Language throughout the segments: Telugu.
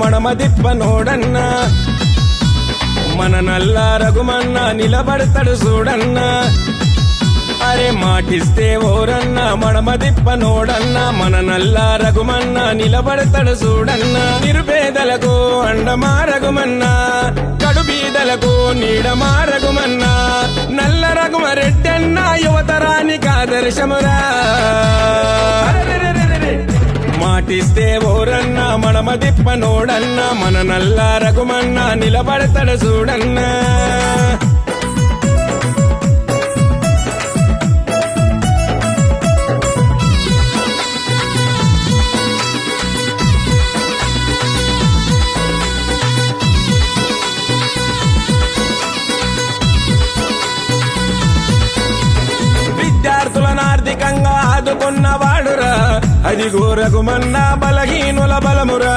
మడమదిప్ప నోడన్నా మన నల్ల రఘుమన్న నిలబడతాడు చూడన్నా అరే మాటిస్తే ఓరన్నా మడమదిప్ప నోడన్నా మన నల్ల రఘుమన్న నిలబడతాడు చూడన్నా నిరుపేదలకు అండమా రఘుమన్నా కడుబీదలకు నీడమా రఘుమన్నా నల్ల రఘుమరెడ్డన్నా యువతరానికి ఆదర్శమురా మాటిస్తే ఓరన్నా మడమదిప్ప నోడన్నా మన నల్ల రఘుమన్న నిలబడతాడు చూడన్నా విద్యార్థులను ఆర్థికంగా ఆదుకున్నవాడురా అదిగో రఘుమన్న బలహీనుల బలమురా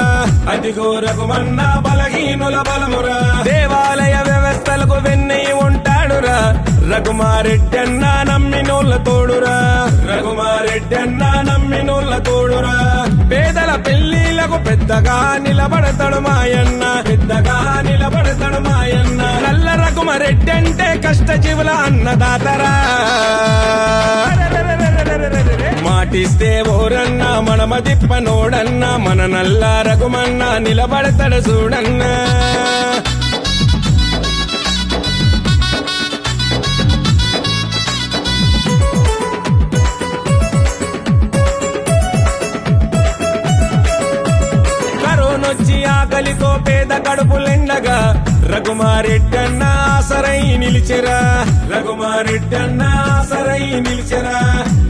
అదిగో రఘుమన్న బలహీనుల బలమురా దేవాలయ వ్యవస్థలకు వెన్నెయి ఉంటాడురా రఘుమారెడ్డన్న నమ్మినోళ్ళ తోడురా రఘుమారెడ్డన్న నమ్మినోళ్ళ తోడురా పేదల పెళ్లిలకు పెద్దగా నిలబడతాడు మాయన్న పెద్దగా నిలబడతాడు మాయన్న నల్ల రఘుమారెడ్డి అంటే కష్టజీవుల అన్నదాతరా మాటిస్తే ఓరన్నా మడమదిప్ప నోడన్నా మన నల్ల రఘుమన్న నిలబడతాడు చూడన్నా కరోనొచ్చి ఆకలితో పేద కడుపులెండగా రఘుమారెడ్డన్న ఆసరై నిలిచెరా రఘుమారెడ్డన్న ఆసరై నిలిచెరా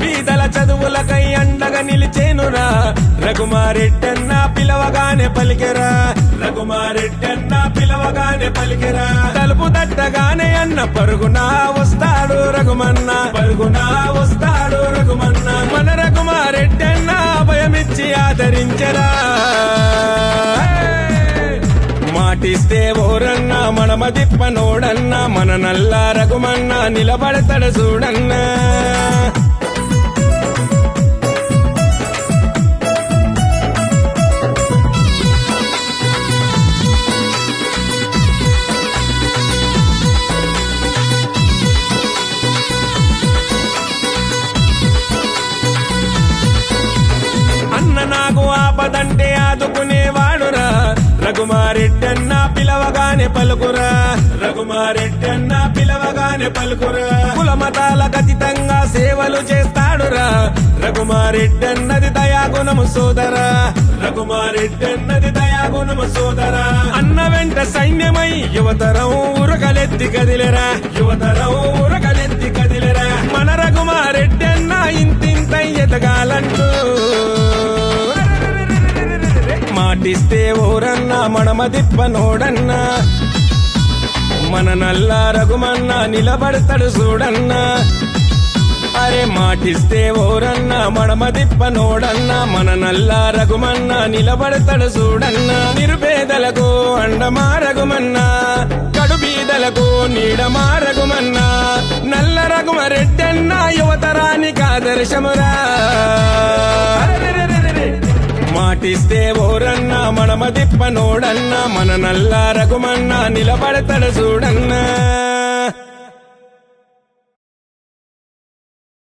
బీదల చదువులకై అండగా నిలిచేనురా రఘుమారెడ్డన్న పిలవగానే పలికెరా రఘుమారెడ్డన్న పిలవగానే పలికెరా తలుపు తట్టగానే అన్న పరుగునా వస్తాడు రఘుమన్న పరుగునా వస్తాడు రఘుమన్న మన రఘుమారెడ్డన్న అభయమిచ్చి ఆదరించెరా మాటిస్తే ఓరన్నా మడమదిప్ప నోడన్నా మన నల్ల రఘుమన్న నిలబడతాడు చూడన్నా అన్న నాకు ఆపదంటే ఆదుకునేవాడురా రఘుమారెడ్డన్న పిలవగానే పలుకురా రఘుమారెడ్డన్న పిలవగానే పలుకురా కుల మతాలకు అతీతంగా సేవలు చేస్తాడురా రఘుమారెడ్డన్నది దయాగుణము సోదరా రఘుమారెడ్డన్నది దయాగుణము సోదరా అన్న వెంట సైన్యమై యువతరం ఉరకలెత్తి కదిలేరా యువతరం ఉరకలెత్తి కదిలేరా మన రఘుమారెడ్డన్న ఇంతింత ఎదగాలంటూ మాటిస్తే ఓరన్నా మడమదిప్ప నోడన్నా మన నల్ల రఘుమన్న నిలబడతాడు చూడన్నా అరే మాటిస్తే ఓరన్నా మడమదిప్ప నోడన్నా మన నల్ల రఘుమన్న నిలబడతాడు చూడన్నా నిరుపేదలకు అండమా రఘుమన్నా కడుబీదలకు నీడమా రఘుమన్నా నల్ల రఘుమరెడ్డన్నా యువతరానికి ఆదర్శమురా మాటిస్తే ఓరన్నా మడమదిప్ప నోడన్నా మన నల్ల రఘుమన్న నిలబడతాడు చూడన్నా